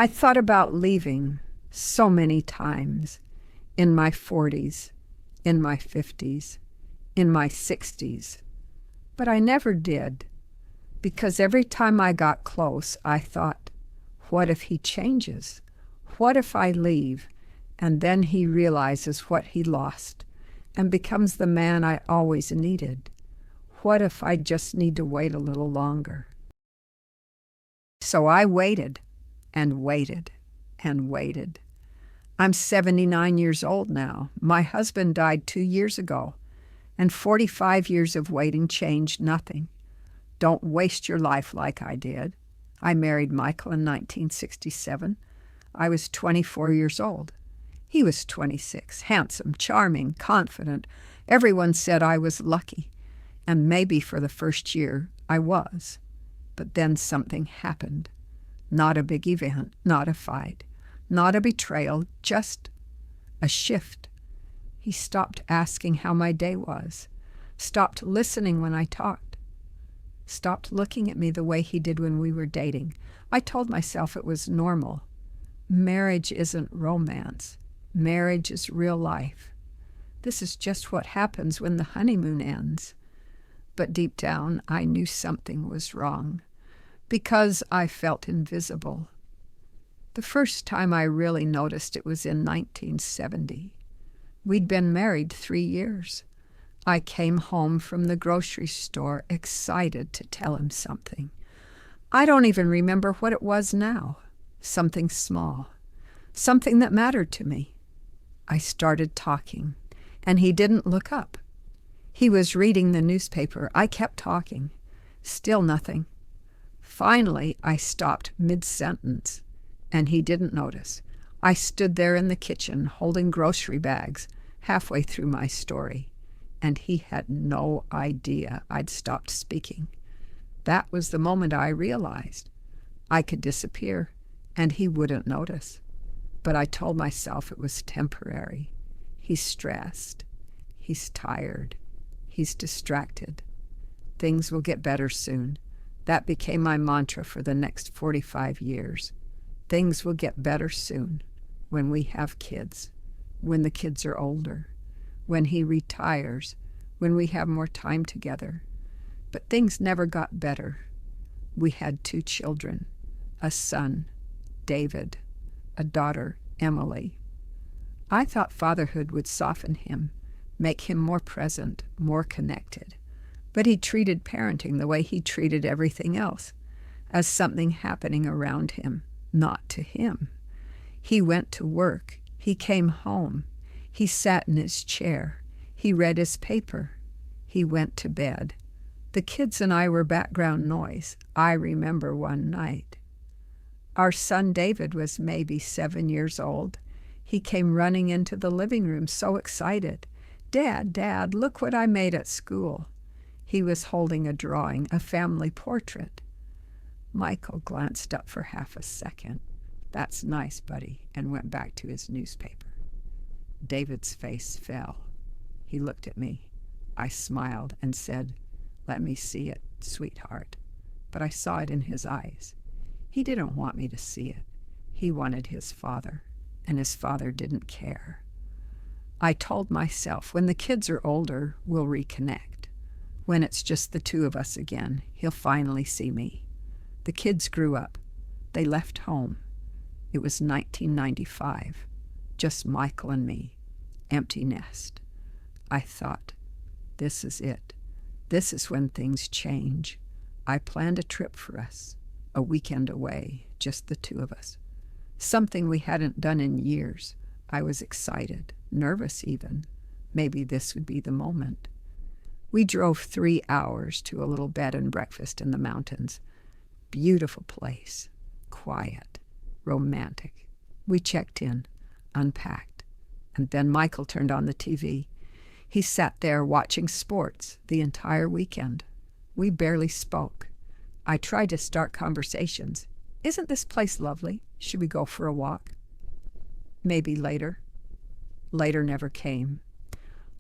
I thought about leaving so many times, in my 40s, in my 50s, in my 60s, but I never did, because every time I got close, I thought, what if he changes? What if I leave, and then he realizes what he lost and becomes the man I always needed? What if I just need to wait a little longer? So I waited and waited and waited. I'm 79 years old now. My husband died 2 years ago, and 45 years of waiting changed nothing. Don't waste your life like I did. I married Michael in 1967. I was 24 years old. He was 26, handsome, charming, confident. Everyone said I was lucky, and maybe for the first year I was. But then something happened. Not a big event, not a fight, not a betrayal, just a shift. He stopped asking how my day was, stopped listening when I talked, stopped looking at me the way he did when we were dating. I told myself it was normal. Marriage isn't romance. Marriage is real life. This is just what happens when the honeymoon ends. But deep down, I knew something was wrong, because I felt invisible. The first time I really noticed it was in 1970. We'd been married 3 years. I came home from the grocery store excited to tell him something. I don't even remember what it was now. Something small. Something that mattered to me. I started talking, and he didn't look up. He was reading the newspaper. I kept talking. Still nothing. Finally, I stopped mid-sentence, and he didn't notice. I stood there in the kitchen holding grocery bags halfway through my story, and he had no idea I'd stopped speaking. That was the moment I realized I could disappear, and he wouldn't notice. But I told myself it was temporary. He's stressed. He's tired. He's distracted. Things will get better soon. That became my mantra for the next 45 years. Things will get better soon, when we have kids, when the kids are older, when he retires, when we have more time together. But things never got better. We had 2 children, a son, David, a daughter, Emily. I thought fatherhood would soften him, make him more present, more connected. But he treated parenting the way he treated everything else, as something happening around him, not to him. He went to work. He came home. He sat in his chair. He read his paper. He went to bed. The kids and I were background noise. I remember one night. Our son David was maybe 7 years old. He came running into the living room so excited. Dad, look what I made at school." He was holding a drawing, a family portrait. Michael glanced up for half a second. "That's nice, buddy," and went back to his newspaper. David's face fell. He looked at me. I smiled and said, "Let me see it, sweetheart." But I saw it in his eyes. He didn't want me to see it. He wanted his father, and his father didn't care. I told myself, when the kids are older, we'll reconnect. When it's just the 2 of us again, he'll finally see me. The kids grew up. They left home. It was 1995. Just Michael and me. Empty nest. I thought, this is it. This is when things change. I planned a trip for us. A weekend away, just the 2 of us. Something we hadn't done in years. I was excited, nervous even. Maybe this would be the moment. We drove 3 hours to a little bed and breakfast in the mountains. Beautiful place, quiet, romantic. We checked in, unpacked, and then Michael turned on the TV. He sat there watching sports the entire weekend. We barely spoke. I tried to start conversations. "Isn't this place lovely? Should we go for a walk?" Maybe later. Later never came.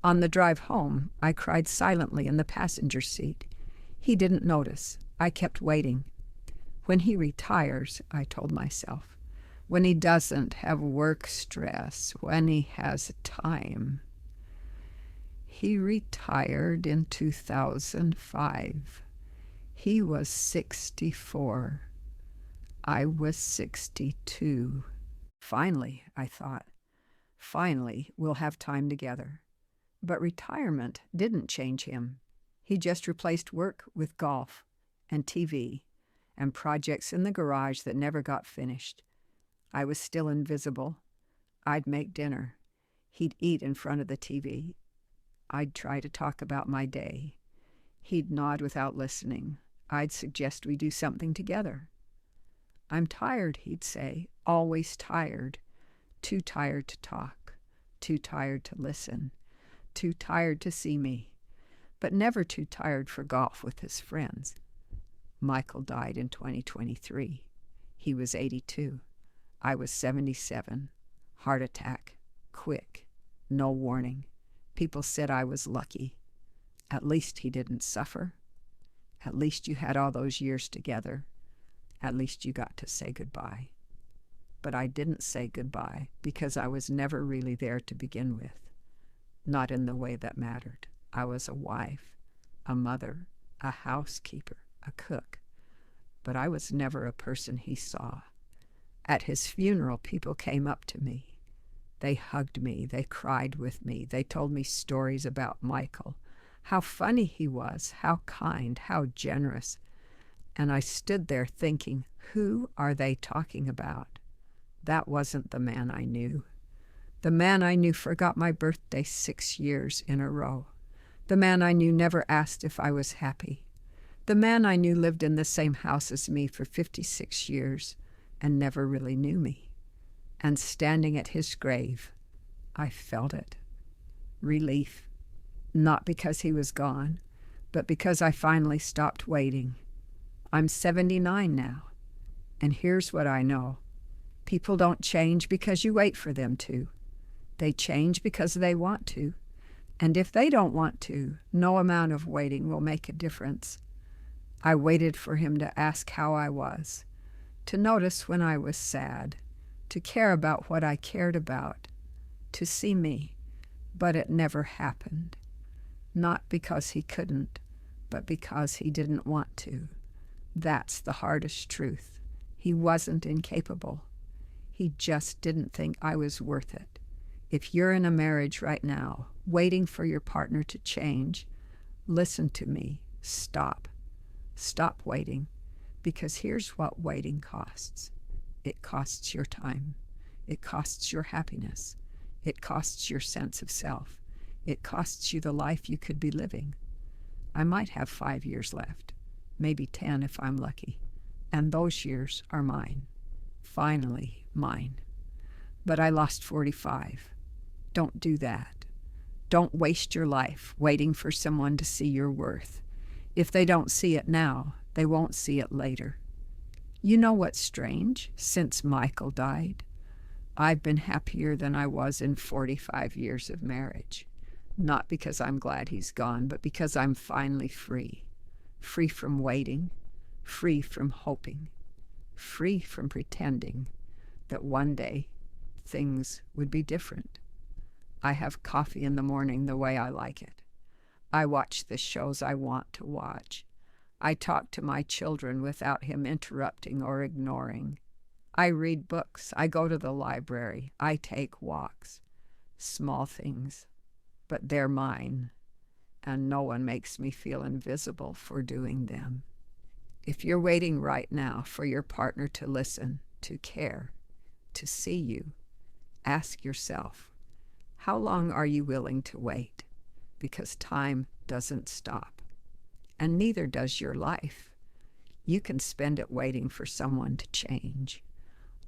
On the drive home, I cried silently in the passenger seat. He didn't notice. I kept waiting. When he retires, I told myself, when he doesn't have work stress, when he has time. He retired in 2005. He was 64. I was 62. Finally, I thought, finally, we'll have time together. But retirement didn't change him. He just replaced work with golf and TV and projects in the garage that never got finished. I was still invisible. I'd make dinner. He'd eat in front of the TV. I'd try to talk about my day. He'd nod without listening. I'd suggest we do something together. I'm tired, he'd say, always tired. Too tired to talk, too tired to listen, too tired to see me, but never too tired for golf with his friends. Michael died in 2023. He was 82. I was 77. Heart attack. Quick. No warning. People said I was lucky. At least he didn't suffer. At least you had all those years together. At least you got to say goodbye. But I didn't say goodbye because I was never really there to begin with. Not in the way that mattered. I was a wife, a mother, a housekeeper, a cook. But I was never a person he saw. At his funeral, people came up to me. They hugged me. They cried with me. They told me stories about Michael, how funny he was, how kind, how generous. And I stood there thinking, who are they talking about? That wasn't the man I knew. The man I knew forgot my birthday 6 years in a row. The man I knew never asked if I was happy. The man I knew lived in the same house as me for 56 years and never really knew me. And standing at his grave, I felt it. Relief. Not because he was gone, but because I finally stopped waiting. I'm 79 now, and here's what I know. People don't change because you wait for them to. They change because they want to. And if they don't want to, no amount of waiting will make a difference. I waited for him to ask how I was, to notice when I was sad, to care about what I cared about, to see me, but it never happened. Not because he couldn't, but because he didn't want to. That's the hardest truth. He wasn't incapable. He just didn't think I was worth it. If you're in a marriage right now, waiting for your partner to change, listen to me. Stop. Stop waiting. Because here's what waiting costs. It costs your time. It costs your happiness. It costs your sense of self. It costs you the life you could be living. I might have 5 years left, maybe 10 if I'm lucky, and those years are mine. Finally mine. But I lost 45. Don't do that. Don't waste your life waiting for someone to see your worth. If they don't see it now, they won't see it later. You know what's strange? Since Michael died, I've been happier than I was in 45 years of marriage. Not because I'm glad he's gone, but because I'm finally free. Free from waiting, free from hoping, free from pretending that one day things would be different. I have coffee in the morning the way I like it. I watch the shows I want to watch. I talk to my children without him interrupting or ignoring. I read books. I go to the library. I take walks. Small things, but they're mine, and no one makes me feel invisible for doing them. If you're waiting right now for your partner to listen, to care, to see you, ask yourself, how long are you willing to wait? Because time doesn't stop, and neither does your life. You can spend it waiting for someone to change,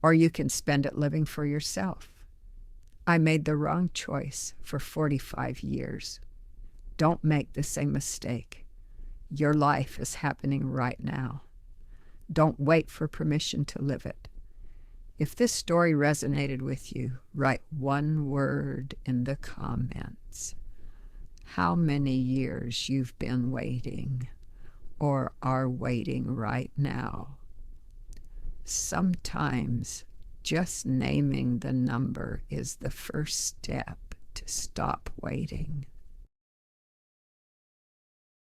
or you can spend it living for yourself. I made the wrong choice for 45 years. Don't make the same mistake. Your life is happening right now. Don't wait for permission to live it. If this story resonated with you, write one word in the comments. How many years you've been waiting or are waiting right now. Sometimes Just naming the number is the first step to stop waiting.